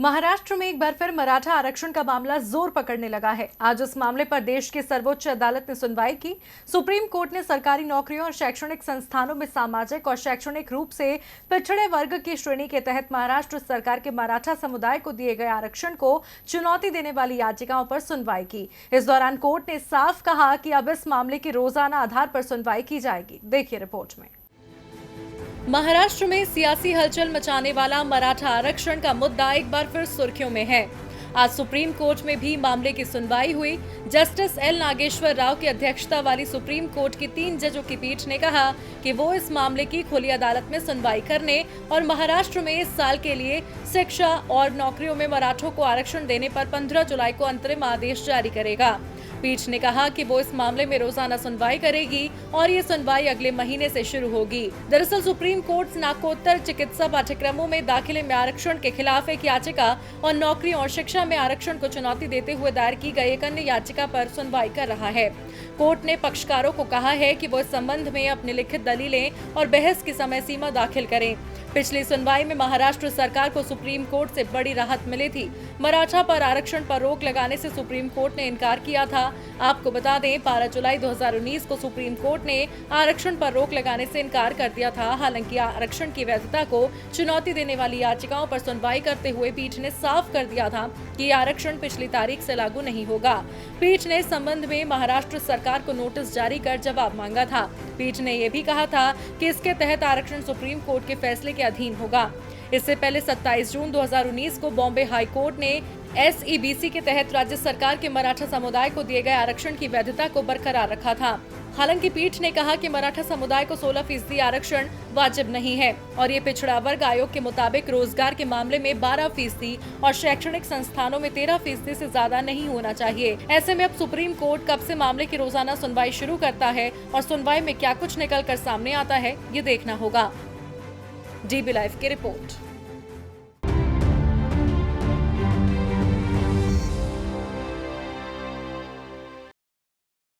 महाराष्ट्र में एक बार फिर मराठा आरक्षण का मामला जोर पकड़ने लगा है। आज इस मामले पर देश की सर्वोच्च अदालत ने सुनवाई की। सुप्रीम कोर्ट ने सरकारी नौकरियों और शैक्षणिक संस्थानों में सामाजिक और शैक्षणिक रूप से पिछड़े वर्ग की श्रेणी के तहत महाराष्ट्र सरकार के मराठा समुदाय को दिए गए आरक्षण को चुनौती देने वाली याचिकाओं पर सुनवाई की। इस दौरान कोर्ट ने साफ कहा कि अब इस मामले की रोजाना आधार पर सुनवाई की जाएगी। देखिए रिपोर्ट में। महाराष्ट्र में सियासी हलचल मचाने वाला मराठा आरक्षण का मुद्दा एक बार फिर सुर्खियों में है। आज सुप्रीम कोर्ट में भी मामले की सुनवाई हुई। जस्टिस एल नागेश्वर राव की अध्यक्षता वाली सुप्रीम कोर्ट की 3 जजों की पीठ ने कहा कि वो इस मामले की खुली अदालत में सुनवाई करने और महाराष्ट्र में इस साल के लिए शिक्षा और नौकरियों में मराठों को आरक्षण देने पर 15 जुलाई को अंतरिम आदेश जारी करेगा। पीठ ने कहा कि वो इस मामले में रोजाना सुनवाई करेगी और ये सुनवाई अगले महीने से शुरू होगी। दरअसल सुप्रीम कोर्ट स्नातकोत्तर चिकित्सा पाठ्यक्रमों में दाखिले में आरक्षण के खिलाफ एक याचिका और नौकरी और शिक्षा में आरक्षण को चुनौती देते हुए दायर की गई एक अन्य याचिका पर सुनवाई कर रहा है। कोर्ट ने पक्षकारों को कहा है कि वो इस संबंध में अपनी लिखित दलीलें और बहस की समय सीमा दाखिल करें। पिछली सुनवाई में महाराष्ट्र सरकार को सुप्रीम कोर्ट से बड़ी राहत मिली थी। मराठा पर आरक्षण पर रोक लगाने से सुप्रीम कोर्ट ने इनकार किया था। आपको बता दें 12 जुलाई 2019 को सुप्रीम कोर्ट ने आरक्षण पर रोक लगाने से इनकार कर दिया था। हालांकि आरक्षण की वैधता को चुनौती देने वाली याचिकाओं पर सुनवाई करते हुए पीठ ने साफ कर दिया था कि आरक्षण पिछली तारीख से लागू नहीं होगा। पीठ ने इस संबंध में महाराष्ट्र सरकार को नोटिस जारी कर जवाब मांगा था। पीठ ने यह भी कहा था कि इसके तहत आरक्षण सुप्रीम कोर्ट के फैसले के अधीन होगा। इससे पहले 27 जून 2019 को बॉम्बे हाई कोर्ट ने SEBC के तहत राज्य सरकार के मराठा समुदाय को दिए गए आरक्षण की वैधता को बरकरार रखा था। हालांकि पीठ ने कहा कि मराठा समुदाय को 16% आरक्षण वाजिब नहीं है और ये पिछड़ा वर्ग आयोग के मुताबिक रोजगार के मामले में 12% और शैक्षणिक संस्थानों में 13% से ज्यादा नहीं होना चाहिए। ऐसे में अब सुप्रीम कोर्ट कब से मामले की रोजाना सुनवाई शुरू करता है और सुनवाई में क्या कुछ निकल कर सामने आता है, ये देखना होगा। DB लाइव की रिपोर्ट।